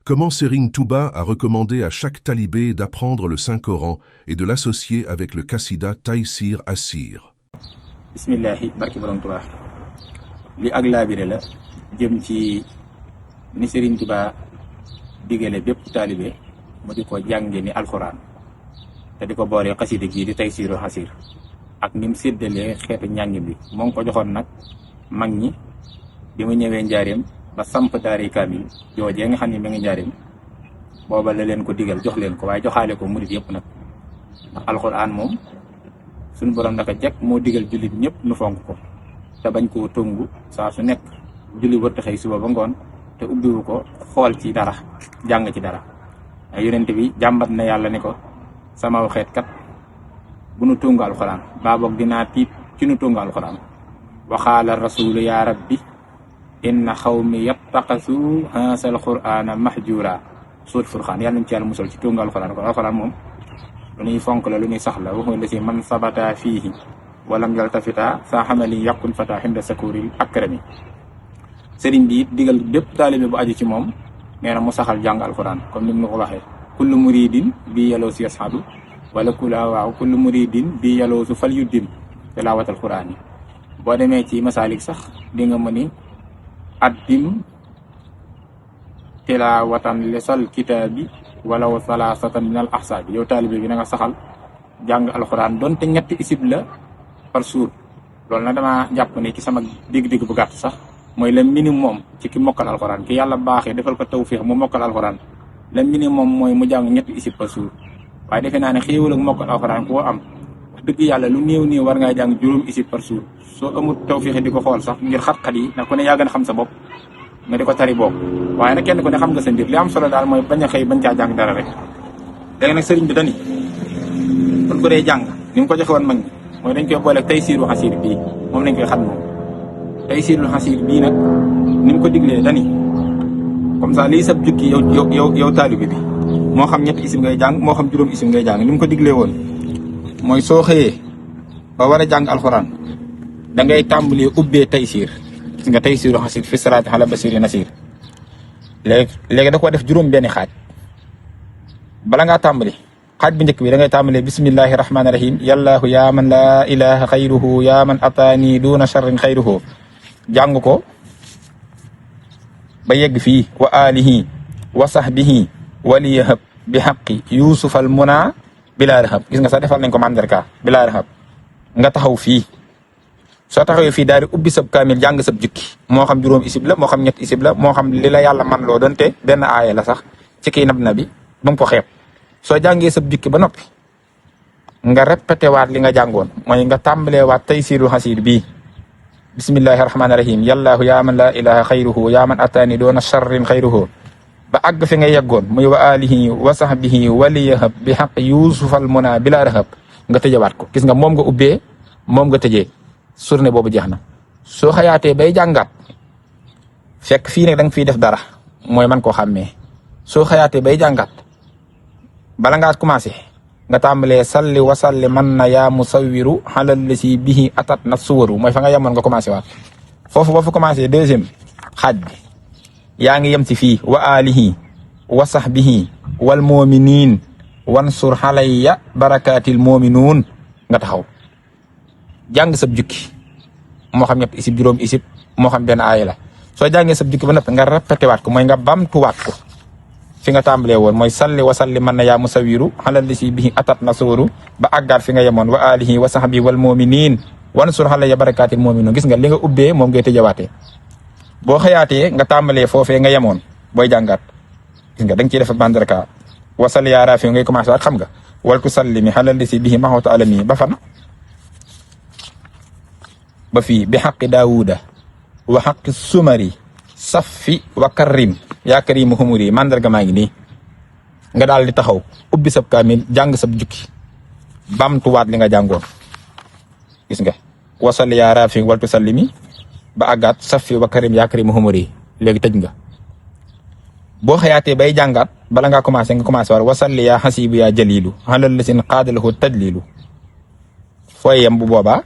Comment Serigne Touba a recommandé à chaque talibé d'apprendre le Saint-Coran et de l'associer avec le Qassida Taysir Assir. Bismillahi barki borom Touba li ak laabire la jëm ci ni Serigne Touba digale bépp talibé mu di ko jànge ni alxuraan te di ko boole xasida gii di Taysiru Assir ak ni mu séddalee xeetu njàng bi moo ngi ko joxoon nag mag ñi bi mu ñëwee njaareem ba samp daari kaamil joojee nga xam ne mi ngi njaareem booba la leen ko digal jox leen ko waaye joxaale ko murit yëpp nag ndax alxuraan moom suñu borom naka jekk moo digal jullit ñëpp nu fonk ko te bañ koo tungu saa su nekk julli wërta xëy suba ba ngoon te ubbiwu ko xool ci dara jàng ci dara ay yonent bi jàmbat na yàlla ni ko sama xeet kat bu nu tungu alxuraan baa boog dinaa tiit ci nu tungu alxuraan waxaala rasulu ya rabbi inna xawmi yattaqasu haasal qur'aana mahjura suut furxaan yàlla nañ ci yàlla musal ci tungu alxuraan kon alxuraan moom lu ñuy fonk la lu ñuy sax la waxuñ la si man sabata fiihi walam yaltafita saa xamali yàqul fata xinda sakuril akrami sëriñ bi digal bépp taalibe bu aju ci moom nee na mu saxal jàng alxuraan comme ni mu ko waxee kullu muridin bi yaloo si yasxadu wala kullu muridin bi yaloo su fal yuddim tilaawatal quraan yi boo demee ci masaalik sax di nga mën ni addim tilaawatan lesal kitaabi walaw salaasatan min al ahsaabi yow taalibe bi na nga saxal jàng alxuraan donte ñetti isib la par jour loolu nag dama jàpp ne ci sama dégg-dégg bu gàtt sax mooy le minimum ci ki mokkal alxuraan ki yàlla baaxee defal ko tawfiix mu mokkal alxuraan le minimum mooy mu jàng ñetti isib par jour waaye defe naa ne xéewal ak mokkal alxuraan koo am wax dëgg yàlla lu néew néew war ngaa jàng juróom isib par jour soo amul tawfiix di ko xool sax ngir xat-xat yi ndax ku ne yaa gën a xam sa bopp nga di ko tari boobu waaye nag kenn ku ne xam nga sa mbir li am solo daal mooy bañ a xëy bañ caa jàng dara rek léegi nag sëriñ bi dani kon ko dee jàng ni mu ko joxe woon mag ñi mooy dañ koy booleeg Taysiru Assir bii moom lañ koy xam moom Taysiru Assir bii nag ni mu ko diglee dani comme ça lii sab jukki yow taalibe bi moo xam ñetti isim ngay jàng moo xam juróom isim ngay jàng ni mu ko diglee woon mooy soo xëyee ba war a jàng alxuraan da ngay tàmbalee ubbee Taysir gis nga Taysiru Assir fi salaati ala basiri nasir léegi da koo def juróom benni xaaj bala ngaa tàmbali xaaj bu njëkk bi da ngay tàmbalee bismillahi rahmaani rahim yallaahu yaa man laa ilaha xayruhu yaa man ataani duna charrin xayruhu jàng ko ba yegg fii wa alihi wa sahbihi waliyahab bi xaqi yusuf al muna bilaa rahab gis nga sax defal nañ ko mandarka bilaa rahab nga taxaw fii soo taxawee fii daal di ubbi sab kaamil jàng sab jukki moo xam juróom isib la moo xam ñett isib la moo xam li la yàlla man loo doonte benn aaya la sax ci kii nab na bi ba mu ko xeeb soo jàngee sab jukki ba noppi nga répété waat li nga jàngoon mooy nga tàmbalee waat Taysiru Assir bii bismillahi rahmaani rahim yallaahu yaa man laa ilaha xayruhu yaa man ataani doona charrin xayruhu ba àgg fi nga yeggoon muy wa alihi wa sahbihi waliyahab bi xaq yusufal muna bila rahab nga tëjawaat ko gis nga moom nga ubbee moom nga tëjee journée boobu jeex na soo xayaatee bay jàngaat fekk fii nag da nga fiy def dara mooy man koo xàmmee soo xayaatee bay jàngaat bala ngaa commencé nga tàmbalee salli wasalli man na yaa musawiru xalal la si bihi atat na suwaru mooy fa nga yemoon nga commencé waat foofu boo fa commencé deuxième xaaj bi yaa ngi yem ci fii wa alihi wa sahbihi wal muminin wansur xalayya barakatil muminuun nga taxaw jàng sab jukki moo xam ñett isib juróom isib moo xam benn aaya la soo jàngee sab jukki ba noppi nga répété waat ko mooy nga bamtuwaat ko fi nga tàmbalee woon mooy salli wa salli man na yaa musawiru xalal li si bihi atat nasuru ba àggaat fi nga yemoon wa alihi wa sahbi wal muminin wansur xalayya barakatil muminuun gis nga li nga ubbee moom ngay tëjawaatee boo xëyaatee nga tàmbalee foofee nga yemoon booy jàngaat gis nga da nga ciy def bandarka wa salli yaa raafi ngay commencé waat xam nga wal tu sallimi xalal li si bihi maxawtu alami ba fan ba fii bi xaqi daawuda wa xaqi sumari safi wa karim yaa karimu humuri mandarga maa ngi nii nga daal di taxaw ubbi sab kaamil jàng sab jukki bamtuwaat li nga jàngoon gis nga wasalli yaa raafi waltu sallimi ba àggaat safi wa karim yaa karimu humuri léegi tëj nga boo xëyaatee bay jàngaat bala ngaa commencé nga commencé war wasalli yaa xasibu yaa jalilu xalal la sin qaadalahu tajlilu fooy yem bu boobaa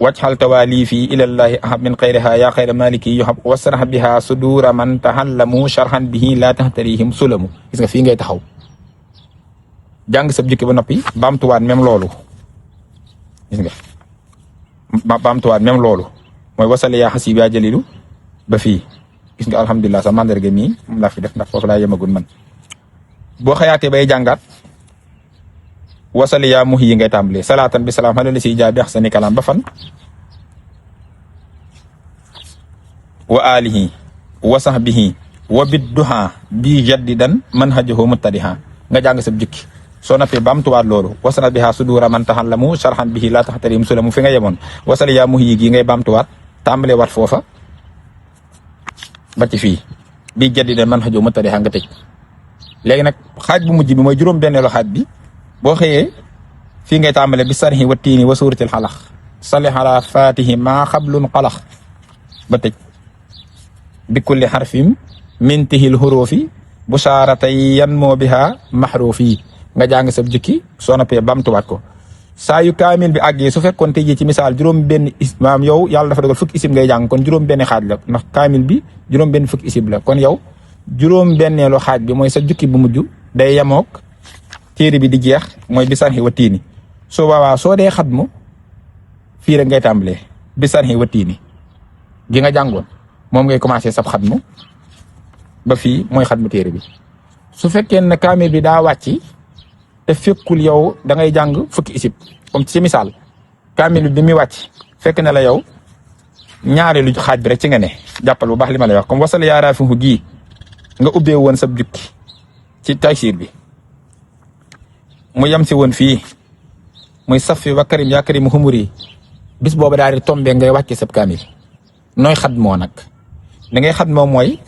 wajxal tawali fii ilallahi ahab min xayriha yaa xayra maliki yohab wasrah biha sudura man tahallamu sharhan bihi laa tahtarihim sulamu. Gis nga fii ngay taxaw jàng sab jukki ba noppi baamtuwaat même loolu. Gis nga baamtuwaat même loolu mooy wasali yaa xasib yaa jalilu ba fii. Gis nga alhamdulilah sa mandarga mii moom laa fi def ndax foofu laa yemagul man. boo xayaatee bay jàngaat wasali yaa muhi yi ngay tàmbalee salaatan bi salaam xalali si jaa bi axsani kalaam ba fan wa alihi wa sahbihi wa bidduha bi jaddidan manhajahu muttadiha nga jàng sab jukki soo nappee baamtuwaat loolu wasana biha sudura man tahallamu sharhan bihi laa taxtarim sulamu fi nga yemoon wasali yaa muhi yi gi ngay baamtuwaat tàmbalee waat foofa ba ci fii bi jaddidan manhajahu muttadiha nga tëj. léegi nag xaaj bu mujj bi mooy juróom-benneelu xaaj bi boo xëyee fii ngay tàmbale bi sarhi wa tiini wa suuratil xalax salli ala fatihi maa xablun xalax ba tëj bi kulli xarfin min tihil xurufi busaaratay yan moo biha maxrufi nga jàng sab jukki soo noppee bamtuwaat ko saa yu kaamil bi àggee su fekkoon tey jii ci misaal juróom-benn maam yow yàlla dafa dogal fukki isib ngay jàng kon juróom-benn xaaj la ndax kaamil bi juróom-benn fukki isib la kon yow juróom-benneelu xaaj bi mooy sa jukki bu mujj day yemook téere bi di jeex mooy bi sarhi wa tiini soo waawaa soo dee xatmu fii rek ngay tàmbalee bi sarhi wa tiini gi nga jàngoon moom ngay commencé sab xatmu ba fii mooy xatmu téere bi. su fekkee ne kaamil bi daa wàcc te fekkul yow da ngay jàng fukki isib comme ci misaal kaamil bi muy wàcc fekk na la yow ñaareelu xaaj bi rek ci nga ne jàppal bu baax li ma lay wax comme wasal yaa raafihu gii nga ubbee woon sab jukki ci taysiir bi mu yem si woon fii muy safi wa karim yaa karim humuri bis booba daal di tombé ngay wàcce sab kaamil nooy xat moo nag li ngay xat moo mooy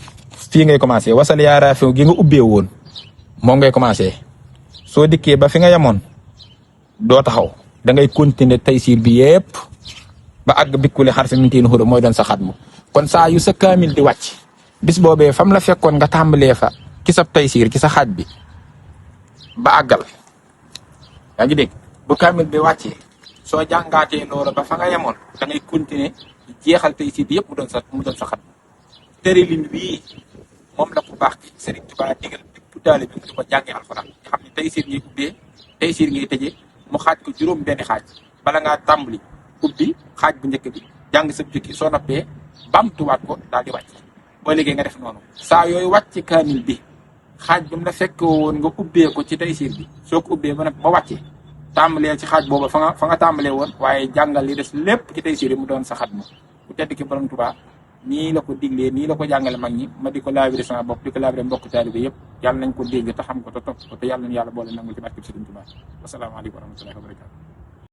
fii ngay commencé wasal yaa raafihu gi nga ubbee woon moom ngay commencé soo dikkee ba fi nga yemoon doo taxaw da ngay continuer taysiir bi yépp ba àgg bikkule xarfi min tiin xuru mooy doon sa xatmu kon saa yu sa kaamil di wàcc bis boobee fam la fekkoon nga tàmbalee fa ci sa taysiir ci sa xaaj bi ba àggal yaa ngi dégg bu kaamil bi wàccee soo jàngaatee loolu ba fa nga yemoon da ngay continuer jeexal taysiir bi yëpp mu doon sa xatmu tërëlin bii moom la ku baax ki Sëriñ Tuubaa digal bépp taalibe bi mu di ko jàngee alxuraan nga xam ne taysiir ngay ubbee taysiir ngay tëjee mu xaaj ko juróom-benni xaaj bala ngaa tàmbali ubbi xaaj bu njëkk bi jàng sa jukki soo noppee bamtuwaat ko daal di wàcc boo liggéey nga def noonu saa yooyu wàcc kaamil bi xaaj bi mu la fekk woon nga ubbee ko ci taysiir bi soo ko ubbee ba wàcce tàmbalee ci xaaj booba fa nga tàmbalee woon waaye jàngal li des lépp ci taysiir yi mu doon sa xatmu ku tedd ki Borom Tuubaa nii la ko diglee nii la ko jàngale mag ñi ma di ko laabire sama bopp di ko laabire mbokk taalibe yëpp yàlla nañ ko dégg te xam ko te topp ko te yàlla nañu yàlla boole nangul ci barkeb Sëriñ Tuubaa wasalaamaaleykum wa rahmatullahi wa barakatu